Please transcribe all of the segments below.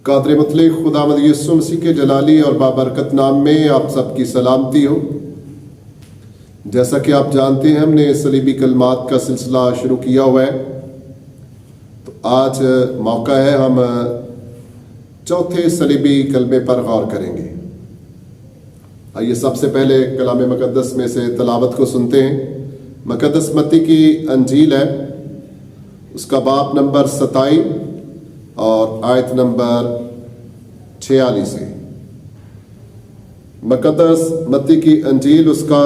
कादर मुतलक खुदावंद यीशु मसीह के जलाली और बाबरकत नाम में आप सबकी सलामती हो। जैसा कि आप जानते हैं, हमने सलीबी कलमात का सिलसिला शुरू किया हुआ है, तो आज मौका है हम चौथे सलीबी कलमे पर गौर करेंगे। आइए सबसे पहले कलाम मुकद्दस में से तलावत को सुनते हैं। मुकद्दस मत्ती की अंजील है, उसका बाब नंबर 27 और आयत नंबर 46 है। मुकद्दस मत्ती की अंजील उसका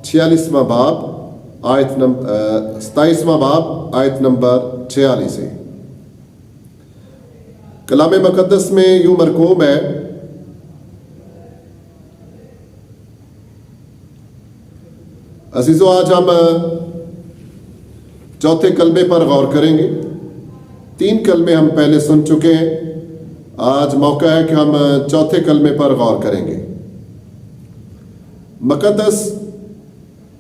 46वां बाब आयत नंबर 27वां बाब आयत नंबर 46 है। कलाम मुकद्दस में यूं मरकूम है, अजीजों आज हम चौथे कलमे पर गौर करेंगे। 3 कलमे हम पहले सुन चुके हैं, आज मौका है कि हम चौथे कलमे पर गौर करेंगे। मुकद्दस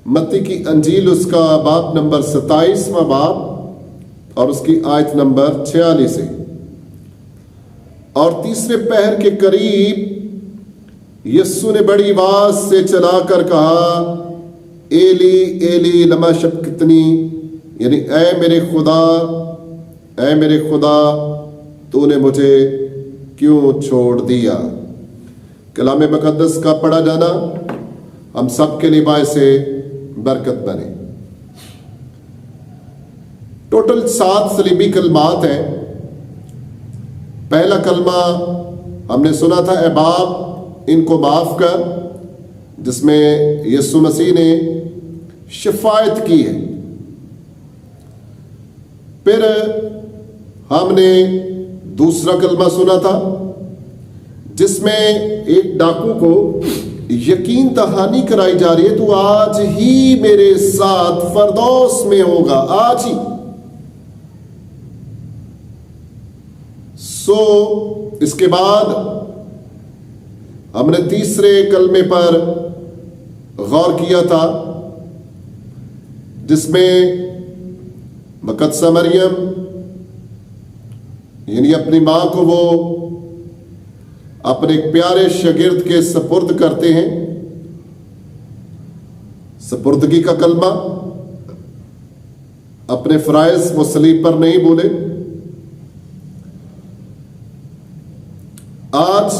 मत्ती की अंजील उसका बाब नंबर 27वां बाब और उसकी आयत नंबर 46 है। और तीसरे पहर के करीब यीशु ने बड़ी आवाज से चलाकर कहा, एली एली लमा शबक्तनी, यानी ऐ मेरे खुदा तूने मुझे क्यों छोड़ दिया। कलाम मुकद्दस का पढ़ा जाना हम सब के लिए बायसे बरकत बने। टोटल 7 सलीबी कलमात हैं। पहला कलमा हमने सुना था, ए बाप इनको माफ कर, जिसमें यीशु मसीह ने शिफायत की है। फिर हमने दूसरा कलमा सुना था, जिसमें एक डाकू को यकीन दहानी कराई जा रही है, तू आज ही मेरे साथ फरदौस में होगा, आज ही। इसके बाद हमने तीसरे कलमे पर गौर किया था, जिसमें मुकद्दसा मरियम यानी अपनी मां को वो अपने एक प्यारे शागिर्द के सपुर्द करते हैं। सपुर्दगी का कलमा, अपने फराइज वो सलीब पर नहीं बोले। आज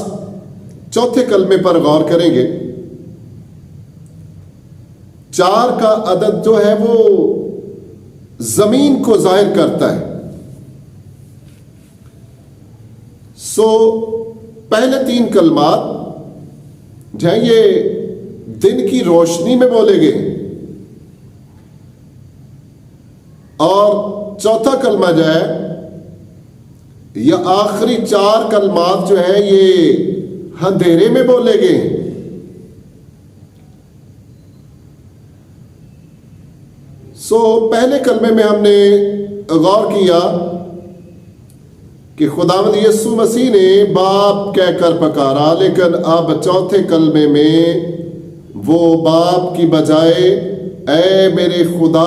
चौथे कलमे पर गौर करेंगे। 4 का अदद जो है वो जमीन को जाहिर करता है। पहले 3 कलमात जो है ये दिन की रोशनी में बोले गए, और चौथा कलमा जो है या आखिरी 4 कलमात जो है ये अंधेरे में बोले गए। पहले कलमे में हमने गौर किया कि खुदावंद यीशु मसीह ने बाप कहकर पकारा, लेकिन अब चौथे कलमे में वो बाप की बजाय ऐ मेरे खुदा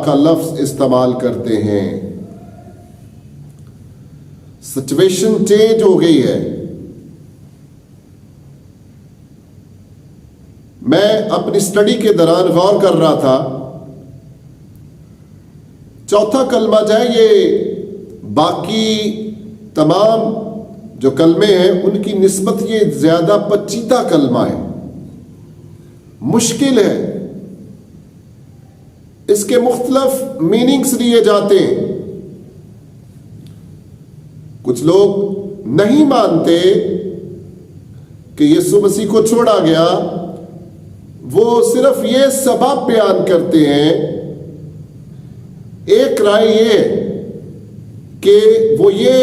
का लफ्ज इस्तेमाल करते हैं। सिचुएशन चेंज हो गई है। मैं अपनी स्टडी के दौरान गौर कर रहा था, चौथा कलमा जो है ये बाकी तमाम जो कलमे हैं उनकी निस्बत ये ज्यादा पेचीदा कलमा है, मुश्किल है। इसके मुख्तलिफ मीनिंग्स लिए जाते हैं। कुछ लोग नहीं मानते कि यीशु मसीह को छोड़ा गया, वो सिर्फ ये सबब बयान करते हैं। एक राय ये कि वो ये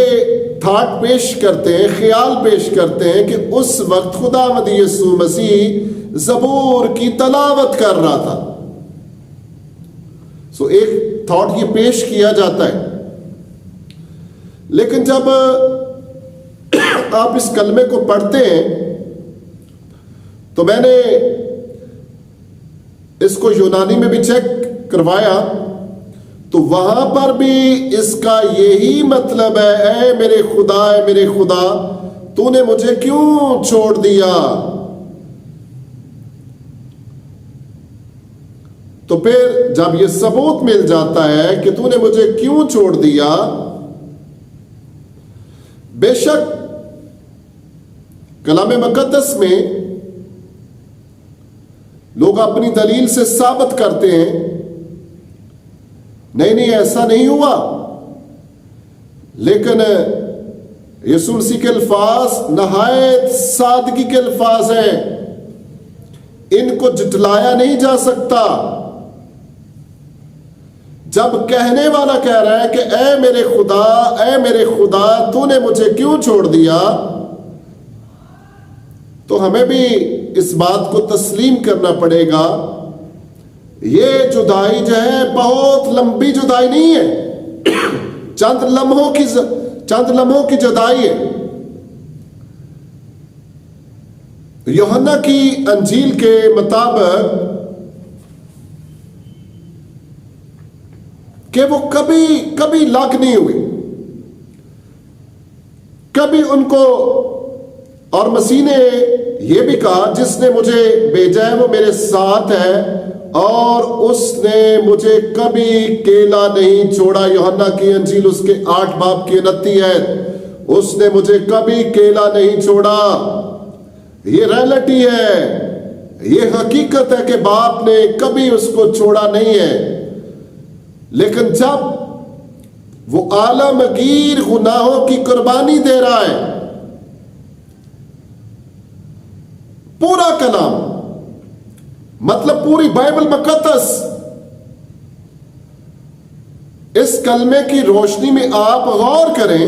थाट पेश करते हैं, ख्याल पेश करते हैं कि उस वक्त खुदावंद यीशु मसीह ज़बूर की तलावत कर रहा था। एक थॉट ये पेश किया जाता है। लेकिन जब आप इस कलमे को पढ़ते हैं तो मैंने इसको यूनानी में भी चेक करवाया, तो वहां पर भी इसका यही मतलब है, ऐ मेरे खुदा, ऐ मेरे खुदा, तूने मुझे क्यों छोड़ दिया। तो फिर जब यह सबूत मिल जाता है कि तूने मुझे क्यों छोड़ दिया, बेशक कलाम मुकद्दस में लोग अपनी दलील से साबित करते हैं, नहीं नहीं ऐसा नहीं हुआ, लेकिन यीशु मसीह के अल्फाज नहायत सादगी के अल्फाज हैं, इनको जुटलाया नहीं जा सकता। जब कहने वाला कह रहा है कि ऐ मेरे खुदा, ऐ मेरे खुदा, तूने मुझे क्यों छोड़ दिया, तो हमें भी इस बात को तस्लीम करना पड़ेगा, ये जुदाई जो है बहुत लंबी जुदाई नहीं है, चंद लम्हों की जुदाई है। यूहन्ना की अंजील के मुताबिक कि वो कभी लाग नहीं हुई, कभी उनको, और मसीह ने यह भी कहा जिसने मुझे भेजा है वो मेरे साथ है और उसने मुझे कभी अकेला नहीं छोड़ा। यूहन्ना की अंजील उसके 8 बाब की 29 है, उसने मुझे कभी अकेला नहीं छोड़ा। ये रियलिटी है, ये हकीकत है कि बाप ने कभी उसको छोड़ा नहीं है। लेकिन जब वो आलमगीर गुनाहों की कुर्बानी दे रहा है, पूरा कलाम मतलब पूरी बाइबल मुकद्दस, इस कलमे की रोशनी में आप गौर करें,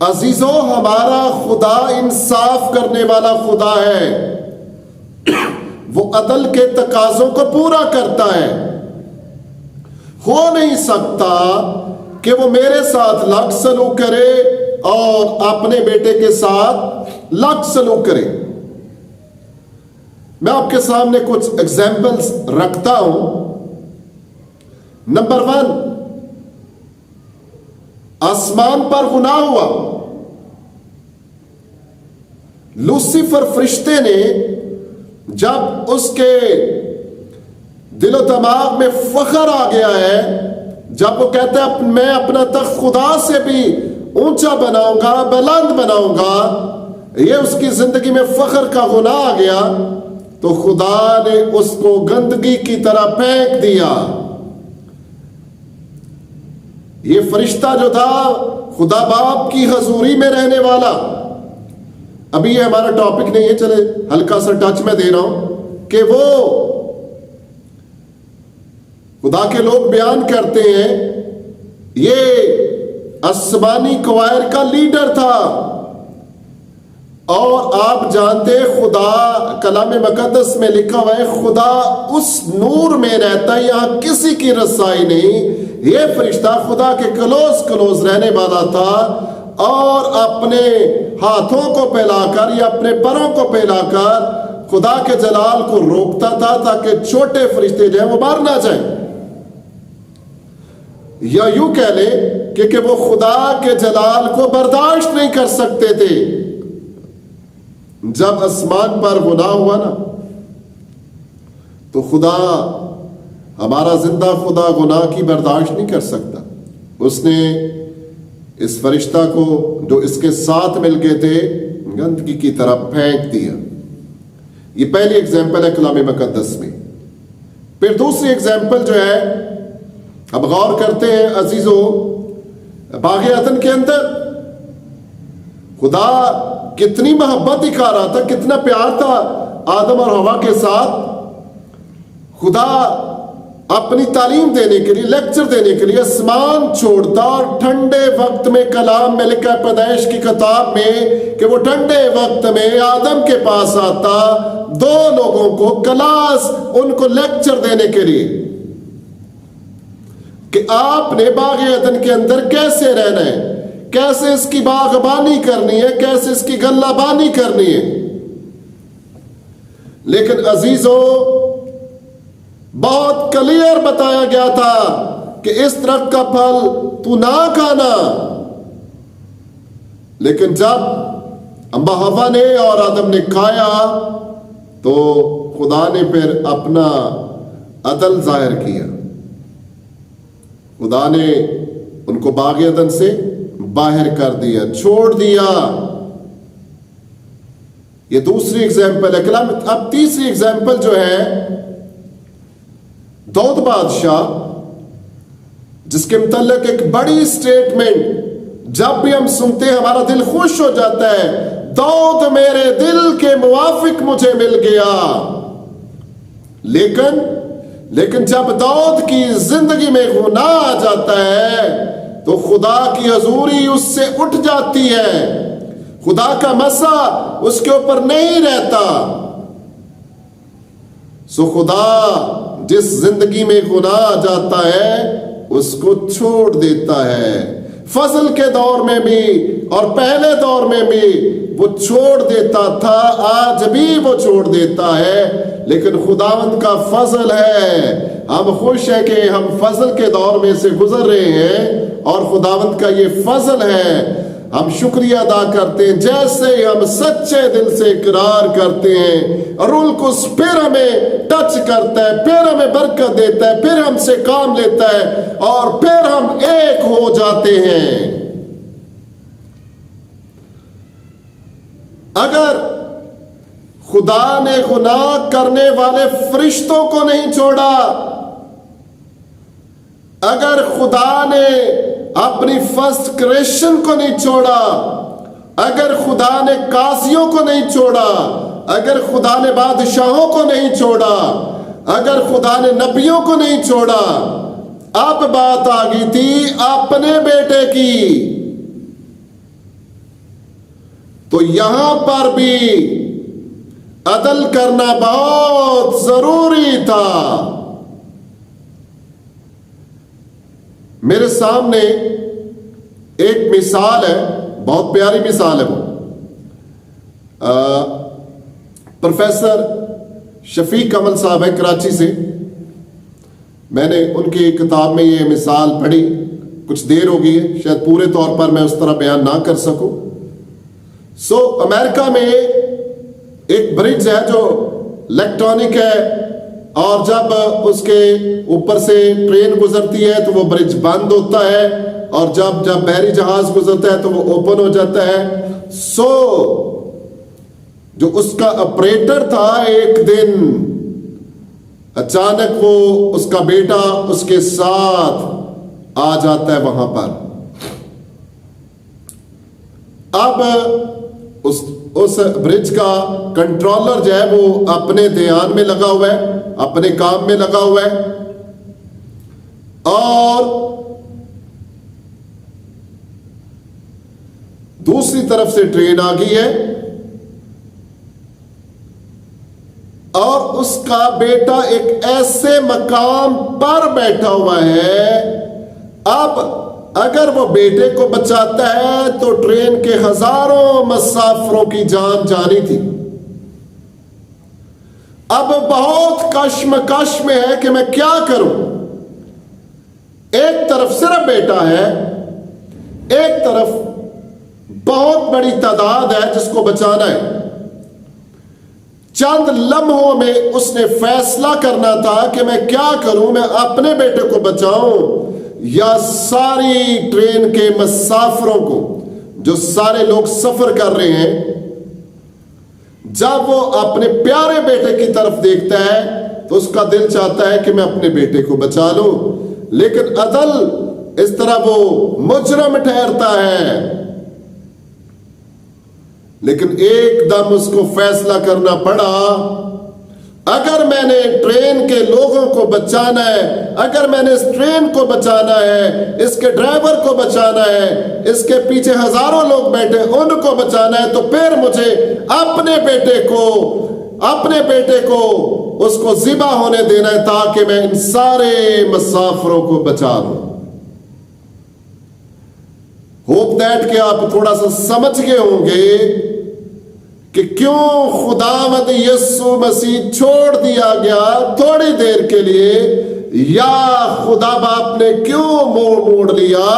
अजीजों, हमारा खुदा इंसाफ करने वाला खुदा है, वो अदल के तकाजों को पूरा करता है। हो नहीं सकता कि वो मेरे साथ लाख सलूक करे और अपने बेटे के साथ लाख सलूक करे। मैं आपके सामने कुछ एग्जाम्पल्स रखता हूं। नंबर 1, आसमान पर गुनाह हुआ। लूसीफर फरिश्ते ने जब उसके दिलो दिमाग में फख्र आ गया है, जब वो कहता है मैं अपना तख्त खुदा से भी ऊंचा बनाऊंगा, बुलंद बनाऊंगा, ये उसकी जिंदगी में फख्र का गुनाह आ गया, तो खुदा ने उसको गंदगी की तरह फेंक दिया। ये फरिश्ता जो था खुदा बाप की हजूरी में रहने वाला, अभी ये हमारा टॉपिक नहीं है, चले हल्का सा टच में दे रहा हूं कि वो खुदा के लोग बयान करते हैं ये आसमानी कवायर का लीडर था। और आप जानते हैं खुदा, कलाम मुकद्दस में लिखा हुआ है, खुदा उस नूर में रहता है, यहां किसी की रसाई नहीं। ये फरिश्ता खुदा के क्लोज रहने वाला था और अपने हाथों को फैलाकर या अपने पैरों को फैलाकर खुदा के जलाल को रोकता था ताकि छोटे फरिश्ते जो है वो मार ना जाए। या यूं कह ले कि वो खुदा के जलाल को बर्दाश्त नहीं कर सकते थे। जब आसमान पर गुनाह हुआ ना, तो खुदा, हमारा जिंदा खुदा गुनाह की बर्दाश्त नहीं कर सकता। उसने इस फरिश्ता को जो इसके साथ मिल गए थे गंदगी की तरफ फेंक दिया। ये पहली एग्जाम्पल है कलाम मुकद्दस में। फिर दूसरी एग्जाम्पल जो है, अब गौर करते हैं अजीजों, बाग़े अदन के अंदर खुदा कितनी मोहब्बत दिखा रहा था, कितना प्यार था आदम और हवा के साथ। खुदा अपनी तालीम देने के लिए, लेक्चर देने के लिए आसमान छोड़ता और ठंडे वक्त में, कलाम में लिखा है पैदाइश की किताब में कि वो ठंडे वक्त में आदम के पास आता, 2 लोगों को क्लास, उनको लेक्चर देने के लिए कि आपने बाग़े अदन के अंदर कैसे रहना है, कैसे इसकी बागबानी करनी है, कैसे इसकी गल्लाबानी करनी है। लेकिन अजीजों, बहुत क्लियर बताया गया था कि इस दरख्त का फल तू ना खाना। लेकिन जब अम्बा हवा ने और आदम ने खाया तो खुदा ने फिर अपना अदल जाहिर किया। खुदा ने उनको बाग अदन से बाहर कर दिया, छोड़ दिया। ये दूसरी एग्जाम्पल है। कलाम अब तीसरी एग्जाम्पल जो है, दाऊद बादशाह, जिसके मुतल्लिक एक बड़ी स्टेटमेंट जब भी हम सुनते हैं हमारा दिल खुश हो जाता है। दाऊद मेरे दिल के मुवाफिक मुझे मिल गया। लेकिन जब दाऊद की जिंदगी में गुनाह आ जाता है तो खुदा की हजूरी उससे उठ जाती है। खुदा का मसा उसके ऊपर नहीं रहता। सो खुदा जिस जिंदगी में गुनाह आ जाता है उसको छोड़ देता है। फजल के दौर में भी और पहले दौर में भी वो छोड़ देता था, आज भी वो छोड़ देता है। लेकिन खुदावंद का फजल है, हम खुश है कि हम फजल के दौर में से गुजर रहे हैं और खुदावंद का ये फजल है। हम शुक्रिया अदा करते हैं। जैसे हम सच्चे दिल से इकरार करते हैं और उनको फिर हमें टच करता है, फिर हमें बरकत देता है, फिर हमसे काम लेता है और फिर हम एक हो जाते हैं। अगर खुदा ने गुनाह करने वाले फरिश्तों को नहीं छोड़ा, अगर खुदा ने अपनी फर्स्ट क्रिएशन को नहीं छोड़ा, अगर खुदा ने कासियों को नहीं छोड़ा, अगर खुदा ने बादशाहों को नहीं छोड़ा, अगर खुदा ने नबियों को नहीं छोड़ा, अब बात आ गई थी अपने बेटे की। तो यहां पर भी अदल करना बहुत जरूरी था। मेरे सामने एक मिसाल है, बहुत प्यारी मिसाल है वो। प्रोफेसर शफीक अमल साहब है कराची से। मैंने उनकी किताब में ये मिसाल पढ़ी, कुछ देर हो गई है, शायद पूरे तौर पर मैं उस तरह बयान ना कर सकूं। अमेरिका में एक ब्रिज है जो इलेक्ट्रॉनिक है और जब उसके ऊपर से ट्रेन गुजरती है तो वो ब्रिज बंद होता है और जब बहरी जहाज गुजरता है तो वो ओपन हो जाता है। जो उसका ऑपरेटर था, एक दिन अचानक वो उसका बेटा उसके साथ आ जाता है वहां पर। अब उस ब्रिज का कंट्रोलर जो है वो अपने ध्यान में लगा हुआ है, अपने काम में लगा हुआ है और दूसरी तरफ से ट्रेन आ गई है और उसका बेटा एक ऐसे मकाम पर बैठा हुआ है। अब अगर वो बेटे को बचाता है तो ट्रेन के हजारों मुसाफिरों की जान जानी थी। अब बहुत कश्मकश में है कि मैं क्या करूं। एक तरफ सिर्फ बेटा है, एक तरफ बहुत बड़ी तादाद है जिसको बचाना है। चंद लम्हों में उसने फैसला करना था कि मैं क्या करूं, मैं अपने बेटे को बचाऊं या सारी ट्रेन के मुसाफिरों को, जो सारे लोग सफर कर रहे हैं। जब वो अपने प्यारे बेटे की तरफ देखता है तो उसका दिल चाहता है कि मैं अपने बेटे को बचा लूं, लेकिन अदल इस तरह वो मुजरम ठहरता है। लेकिन एकदम उसको फैसला करना पड़ा, अगर मैंने ट्रेन के लोगों को बचाना है, अगर मैंने इस ट्रेन को बचाना है, इसके ड्राइवर को बचाना है, इसके पीछे हजारों लोग बैठे उनको बचाना है, तो फिर मुझे अपने बेटे को उसको ज़िबा होने देना है ताकि मैं इन सारे मुसाफिरों को बचा लूं। होप दैट कि आप थोड़ा सा समझ गए होंगे कि क्यों खुदावंद यीशु मसीह छोड़ दिया गया थोड़ी देर के लिए, या खुदा बाप ने क्यों मोड़ लिया।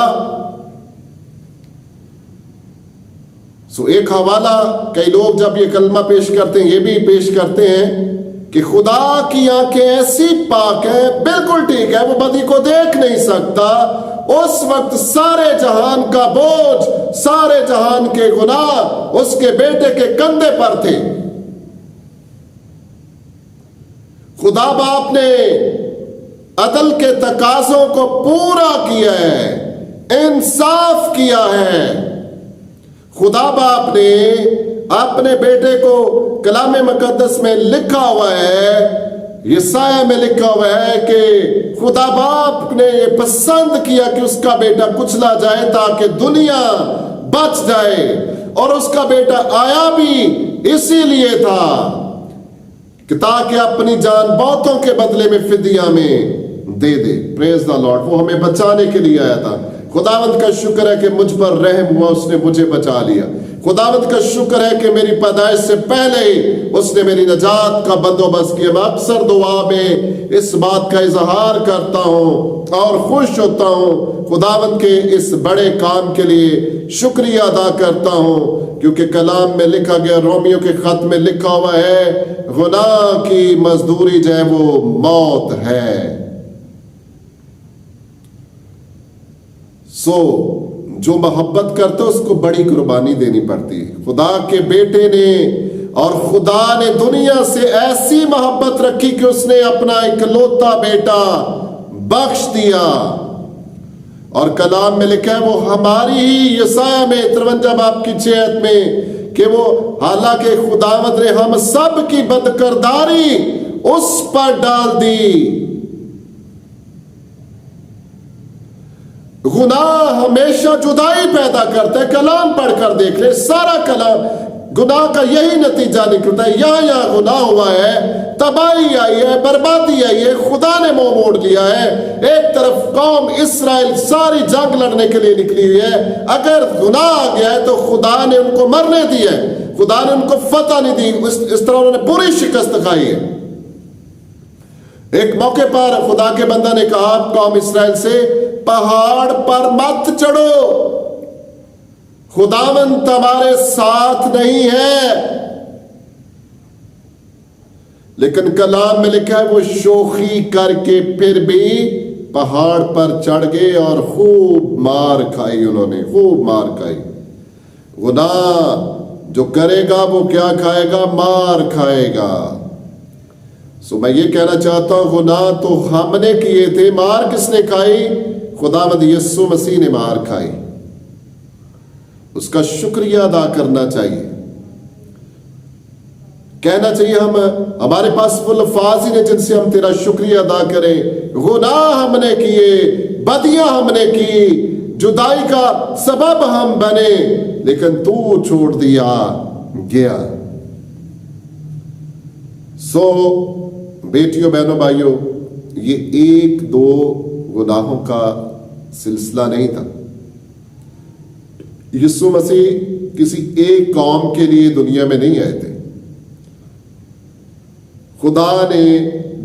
एक हवाला कई लोग जब ये कलमा पेश करते हैं, ये भी पेश करते हैं कि खुदा की आंखें ऐसी पाक है, बिल्कुल ठीक है, वो बदी को देख नहीं सकता। उस वक्त सारे जहान का बोझ, सारे जहान के गुनाह उसके बेटे के कंधे पर थे। खुदा बाप ने अदल के तकाजों को पूरा किया है, इंसाफ किया है। खुदा बाप ने अपने बेटे को कलाम मुकद्दस में लिखा हुआ है, यसाया में लिखा हुआ है कि खुदा बाप ने ये पसंद किया कि उसका बेटा कुचला जाए ताकि दुनिया बच जाए। और उसका बेटा आया भी इसीलिए था कि ताकि अपनी जान बहुतों के बदले में फिदिया में दे दे। Praise the lord. वो हमें बचाने के लिए आया था। खुदावंत का शुक्र है कि मुझ पर रहम हुआ, उसने मुझे बचा लिया। खुदावंत का शुक्र है कि मेरी पैदाइश से पहले ही उसने मेरी नजात का बंदोबस्त किया। मैं अक्सर दुआ में इस बात का इजहार करता हूं और खुश होता हूं, खुदावंत के इस बड़े काम के लिए शुक्रिया अदा करता हूं, क्योंकि कलाम में लिखा गया, रोमियो के खत में लिखा हुआ है, गुनाह की मजदूरी जो है वो मौत है। जो मोहब्बत करता है उसको बड़ी कुर्बानी देनी पड़ती है। खुदा के बेटे ने और खुदा ने दुनिया से ऐसी मोहब्बत रखी कि उसने अपना इकलौता बेटा बख्श दिया। और कलाम में लिखा है, वो हमारी ही, यसाया में 53 बाब की 6 में, कि वो हालांकि खुदावंद ने हम सब की बदकिरदारी उस पर डाल दी। गुनाह हमेशा जुदाई पैदा करता है। कलाम पढ़कर देख ले, सारा कलाम गुनाह का यही नतीजा निकलता है। यहां गुनाह हुआ है, तबाही आई है, बर्बादी आई है, खुदा ने मुंह मोड़ लिया है। एक तरफ कौम इसराइल सारी जंग लड़ने के लिए निकली हुई है, अगर गुनाह आ गया है तो खुदा ने उनको मरने दिया है, खुदा ने उनको फतह नहीं दी। इस तरह उन्होंने बुरी शिकस्त खाई है। एक मौके पर खुदा के बंदा ने कहा कौम इसराइल से, पहाड़ पर मत चढ़ो, खुदावंद तुम्हारे साथ नहीं है। लेकिन कलाम में लिखा है, वो शोखी करके फिर भी पहाड़ पर चढ़ गए और खूब मार खाई। उन्होंने खूब मार खाई। गुनाह जो करेगा वो क्या खाएगा? मार खाएगा। मैं ये कहना चाहता हूं, गुनाह तो हमने किए थे, मार किसने खाई? खुदावंद यीशु मसीह ने मार खाई। उसका शुक्रिया अदा करना चाहिए, कहना चाहिए। हमारे पास वो अल्फाज ही नहीं जिनसे हम तेरा शुक्रिया अदा करें। गुनाह हमने किए, बदियां हमने की, जुदाई का सबब हम बने, लेकिन तू छोड़ दिया गया। बेटियों, बहनों, भाइयों, ये 1-2 गुनाहों का सिलसिला नहीं था। यीशु मसीह किसी एक कौम के लिए दुनिया में नहीं आए थे। खुदा ने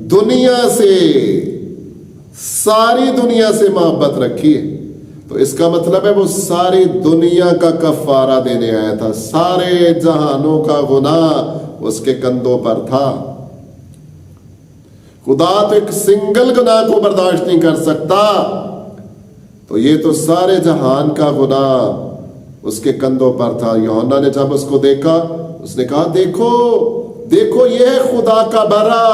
दुनिया से, सारी दुनिया से मोहब्बत रखी है, तो इसका मतलब है वो सारी दुनिया का कफारा देने आया था। सारे जहानों का गुनाह उसके कंधों पर था। खुदा तो एक सिंगल गुनाह को बर्दाश्त नहीं कर सकता, तो ये तो सारे जहान का गुनाह उसके कंधों पर था। यूहन्ना ने जब उसको देखा, उसने कहा, देखो देखो, ये है खुदा का बरा,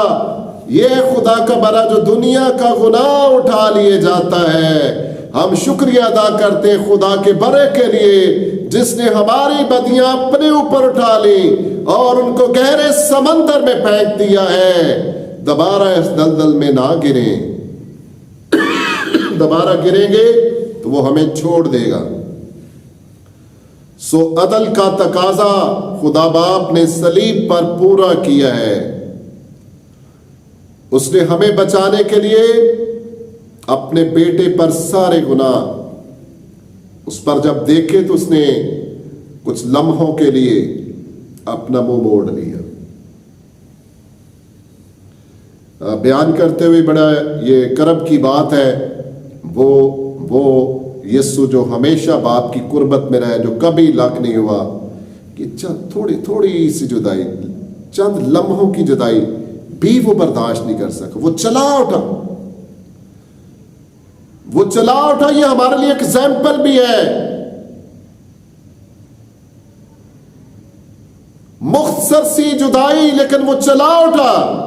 ये है खुदा का बरा जो दुनिया का गुनाह उठा लिए जाता है। हम शुक्रिया अदा करते हैं खुदा के बरे के लिए, जिसने हमारी बदियां अपने ऊपर उठा ली और उनको गहरे समंदर में फेंक दिया है। दोबारा इस दलदल में ना गिरे, दोबारा गिरेंगे तो वो हमें छोड़ देगा। अदल का तकाजा खुदा बाप ने सलीब पर पूरा किया है। उसने हमें बचाने के लिए अपने बेटे पर सारे गुनाह उस पर जब देखे, तो उसने कुछ लम्हों के लिए अपना मुंह मोड़ लिया। बयान करते हुए बड़ा ये करब की बात है, वो यीशु जो हमेशा बाप की कुर्बत में रहे, जो कभी लाक नहीं हुआ कि चंद थोड़ी सी जुदाई, चंद लम्हों की जुदाई भी वो बर्दाश्त नहीं कर सका। वो चला उठा। ये हमारे लिए एक एग्जाम्पल भी है। मुख्तसर सी जुदाई, लेकिन वो चला उठा।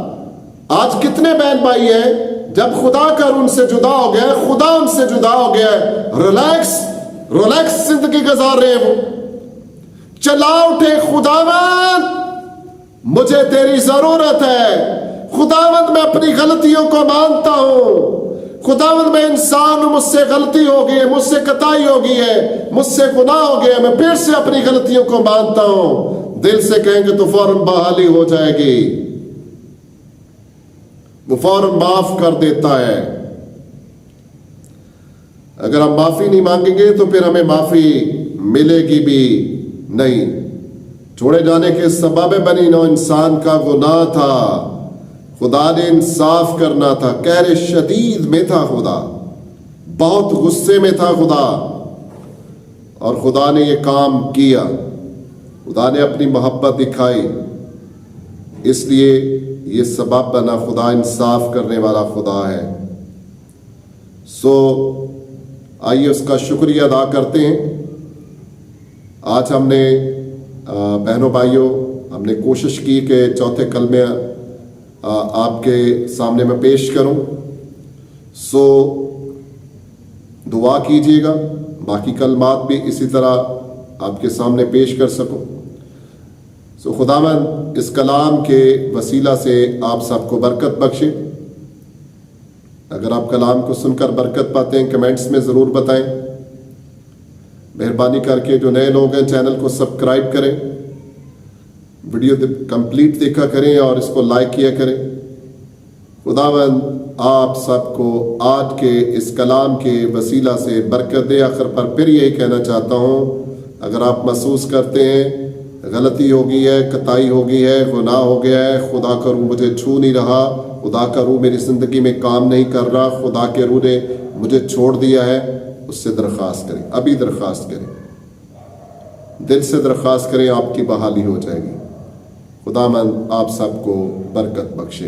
आज कितने बहन भाई हैं जब खुदा का उनसे जुदा हो गया, खुदा उनसे जुदा हो गया, रिलैक्स जिंदगी गुजार रहे हैं। वो चला उठे, खुदावंद मुझे तेरी जरूरत है, खुदावंद मैं अपनी गलतियों को मानता हूं, खुदावंद मैं इंसान हूं, मुझसे गलती हो गई है, मुझसे कताई हो गई है, मुझसे गुनाह हो गया, मैं फिर से अपनी गलतियों को मानता हूं। दिल से कहेंगे तो फौरन बहाली हो जाएगी। वो फौरन माफ कर देता है। अगर हम माफी नहीं मांगेंगे तो फिर हमें माफी मिलेगी भी नहीं। छोड़े जाने के सबब बनी नौ इंसान का गुनाह था, खुदा ने इंसाफ करना था। कहरे शदीद में था खुदा, बहुत गुस्से में था खुदा, और खुदा ने ये काम किया। खुदा ने अपनी मोहब्बत दिखाई, इसलिए ये सबब बना। खुदा इंसाफ करने वाला खुदा है। सो आइए उसका शुक्रिया अदा करते हैं। आज हमने बहनों भाइयों हमने कोशिश की कि चौथे कलमे आपके सामने मैं पेश करूं। सो दुआ कीजिएगा, बाकी कलमात भी इसी तरह आपके सामने पेश कर सकूं। सो खुदावंद इस कलाम के वसीला से आप सबको बरकत बख्शे। अगर आप कलाम को सुनकर बरकत पाते हैं कमेंट्स में ज़रूर बताएं। मेहरबानी करके जो नए लोग हैं चैनल को सब्सक्राइब करें, वीडियो कंप्लीट देखा करें और इसको लाइक किया करें। खुदावंद आप सबको आज के इस कलाम के वसीला से बरकत दे। आखिर पर फिर यही कहना चाहता हूँ, अगर आप महसूस करते हैं गलती हो गई है, कताई हो गई है, गुनाह हो गया है, खुदा का रूह मुझे छू नहीं रहा, खुदा का रूह मेरी ज़िंदगी में काम नहीं कर रहा, खुदा के रूह ने मुझे छोड़ दिया है, उससे दरख्वास्त करें। अभी दरख्वास्त करें, दिल से दरख्वास्त करें, आपकी बहाली हो जाएगी। खुदावंद आप सबको बरकत बख्शे।